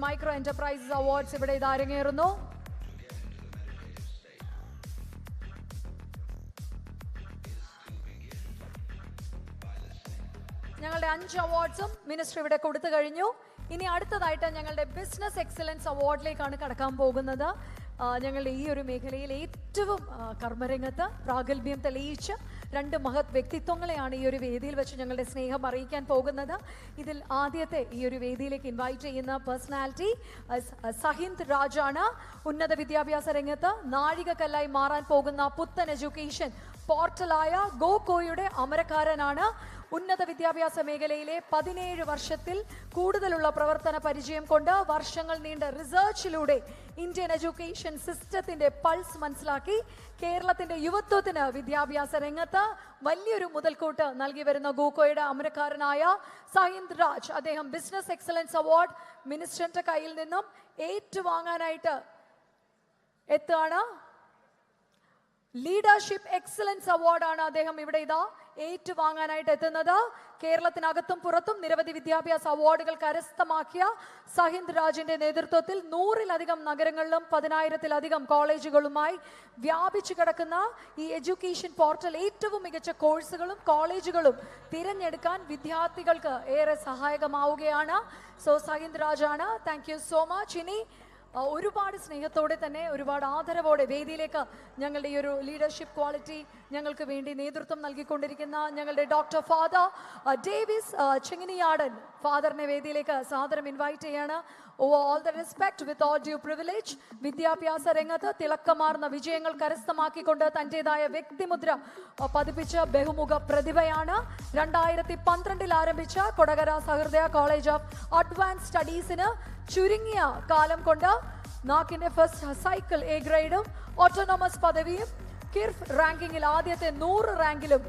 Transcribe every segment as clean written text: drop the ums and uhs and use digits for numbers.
Micro enterprises awards ഇവിടെ ഇത് അരങ്ങേറുന്നു. ഞങ്ങളുടെ 5 അവാർഡ്സും മിനിസ്റ്റർ ഇവിടെ കൊടുത്തു കഴിഞ്ഞു. ഇനി അടുത്തതായിട്ട് ഞങ്ങളുടെ ബിസിനസ് എക്സലൻസ് അവാർഡിലേക്കാണ് കടക്കാൻ പോകുന്നത്. ഞങ്ങളുടെ ഈ ഒരു മേഖലയിൽ ഏറ്റവും കർമ്മരംഗത്ത് പ്രാഗൽഭ്യം തെളിയിച്ച് 2 മഹത് വ്യക്തിത്വങ്ങളെയാണ് ഈ ഒരു വേദിയിൽ വെച്ച് ഞങ്ങളുടെ സ്നേഹം അറിയിക്കാൻ പോകുന്നത്. ഇതിൽ ആദ്യത്തെ ഈ ഒരു വേദിയിലേക്ക് ഇൻവൈറ്റ് ചെയ്യുന്ന പേഴ്സണാലിറ്റി സഹിന്ദ് രാജാണ്. ഉന്നത വിദ്യാഭ്യാസ രംഗത്ത് നാഴികക്കല്ലായി മാറാൻ പോകുന്ന പുത്തൻ എഡ്യൂക്കേഷൻ പോർട്ടലായ ഗോകോയുടെ അമരക്കാരനാണ്. ഉന്നത വിദ്യാഭ്യാസ മേഖലയിലെ 17 വർഷത്തിൽ കൂടുതലുള്ള പ്രവർത്തന പരിചയം കൊണ്ട് വർഷങ്ങൾ നീണ്ട റിസർച്ചിലൂടെ ഇന്ത്യൻ എഡ്യൂക്കേഷൻ സിസ്റ്റത്തിന്റെ പൾസ് മനസ്സിലാക്കി കേരളത്തിന്റെ യുവത്വത്തിന് വിദ്യാഭ്യാസ രംഗത്ത് വലിയൊരു മുതൽക്കൂട്ട് നൽകി വരുന്ന ഗോകോയുടെ അമരക്കാരനായ സഹിന്ദ് രാജ്, അദ്ദേഹം ബിസിനസ് എക്സലൻസ് അവാർഡ് മിനിസ്റ്ററിന്റെ കയ്യിൽ നിന്നും ഏറ്റുവാങ്ങാനായിട്ട് എത്തുകയാണ്. ലീഡർഷിപ്പ് എക്സലൻസ് അവാർഡാണ് അദ്ദേഹം ഇവിടെ ഏറ്റുവാങ്ങാനായിട്ട് എത്തുന്നത്. കേരളത്തിനകത്തും പുറത്തും നിരവധി വിദ്യാഭ്യാസ അവാർഡുകൾ കരസ്ഥമാക്കിയ സഹിന്ദ് രാജിന്റെ നേതൃത്വത്തിൽ 100-ലധികം നഗരങ്ങളിലും 10,000-ലധികം കോളേജുകളുമായി വ്യാപിച്ചു കിടക്കുന്ന ഈ എഡ്യൂക്കേഷൻ പോർട്ടൽ ഏറ്റവും മികച്ച കോഴ്സുകളും കോളേജുകളും തിരഞ്ഞെടുക്കാൻ വിദ്യാർത്ഥികൾക്ക് ഏറെ സഹായകമാവുകയാണ്. സോ സഹിന്ദ് രാജാണ്, താങ്ക് യു സോ മച്ച്. ഇനി ഒരുപാട് സ്നേഹത്തോടെ തന്നെ ഒരുപാട് ആദരവോടെ വേദിയിലേക്ക് ഞങ്ങളുടെ ഈ ഒരു ലീഡർഷിപ്പ് ക്വാളിറ്റി ഞങ്ങൾക്ക് വേണ്ടി നേതൃത്വം നൽകിക്കൊണ്ടിരിക്കുന്ന ഞങ്ങളുടെ ഡോക്ടർ ഫാദർ ഡേവിസ് ചെങ്ങനിയാടൻ ഫാദറിനെ വേദിയിലേക്ക് സാദരം ഇൻവൈറ്റ് ചെയ്യാണ്. All the respect, with all due privilege, വിദ്യാഭ്യാസ രംഗത്ത് തിളക്കമാർന്ന വിജയങ്ങൾ കരസ്ഥമാക്കിക്കൊണ്ട് തന്റേതായ വ്യക്തിമുദ്ര പതിപ്പിച്ച ബഹുമുഖ പ്രതിഭയാണ്. 2012 ആരംഭിച്ച കൊടകര സഹൃദയ കോളേജ് ഓഫ് അഡ്വാൻസ് സ്റ്റഡീസിന് ചുരുങ്ങിയ കാലം കൊണ്ട് നാക്കിന്റെ ഫസ്റ്റ് സൈക്കിൾ എ ഗ്രേഡും ഓട്ടോണമസ് പദവിയും കിർഫ് റാങ്കിങ്ങിൽ ആദ്യത്തെ 100 റാങ്കിലും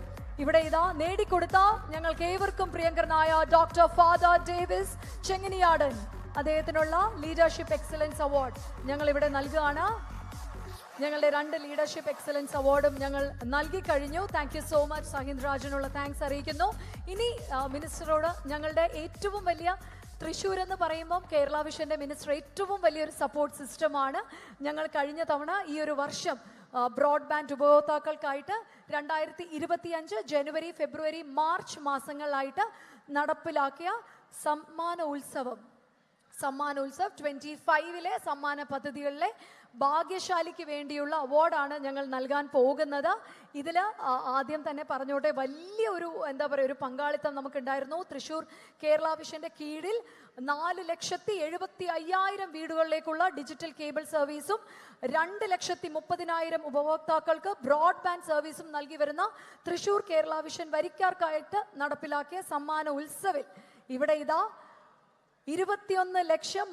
ഇവിടെ നേടിക്കൊടുത്ത ഞങ്ങൾക്ക് ഏവർക്കും പ്രിയങ്കരനായ ഡോക്ടർ ഫാദർ ഡേവിസ് ചെങ്ങനിയാടൻ, അദ്ദേഹത്തിനുള്ള ലീഡർഷിപ്പ് എക്സലൻസ് അവാർഡ് ഞങ്ങൾ ഇവിടെ നൽകുകയാണ്. ഞങ്ങളുടെ 2 ലീഡർഷിപ്പ് എക്സലൻസ് അവാർഡും ഞങ്ങൾ നൽകി കഴിഞ്ഞു. Thank you so much Sahind രാജിനുള്ള താങ്ക്സ് അറിയിക്കുന്നു. ഇനി മിനിസ്റ്ററോട് ഞങ്ങളുടെ ഏറ്റവും വലിയ തൃശ്ശൂർ എന്ന് പറയുമ്പം കേരള വിഷന്റെ മിനിസ്റ്റർ ഏറ്റവും വലിയൊരു സപ്പോർട്ട് സിസ്റ്റമാണ്. ഞങ്ങൾ കഴിഞ്ഞ തവണ ഈ ഒരു വർഷം ബ്രോഡ്ബാൻഡ് ഉപഭോക്താക്കൾക്കായിട്ട് 2025 ജനുവരി, ഫെബ്രുവരി, മാർച്ച് മാസങ്ങളിലായിട്ട് നടപ്പിലാക്കിയ സമ്മാന ഉത്സവ് 25 സമ്മാന പദ്ധതികളിലെ ഭാഗ്യശാലിക്ക് വേണ്ടിയുള്ള അവാർഡാണ് ഞങ്ങൾ നൽകാൻ പോകുന്നത്. ഇതിൽ ആദ്യം തന്നെ പറഞ്ഞോട്ടെ, വലിയ ഒരു പങ്കാളിത്തം നമുക്കുണ്ടായിരുന്നു. തൃശ്ശൂർ കേരള വിഷന്റെ കീഴിൽ 4,70,5,000 വീടുകളിലേക്കുള്ള ഡിജിറ്റൽ കേബിൾ സർവീസും 2,30,000 ഉപഭോക്താക്കൾക്ക് ബ്രോഡ്ബാൻഡ് സർവീസും നൽകി വരുന്ന തൃശ്ശൂർ കേരള വിഷൻ വരിക്കാർക്കായിട്ട് നടപ്പിലാക്കിയ സമ്മാന ഉത്സവിൽ ഇവിടെ 21,30,000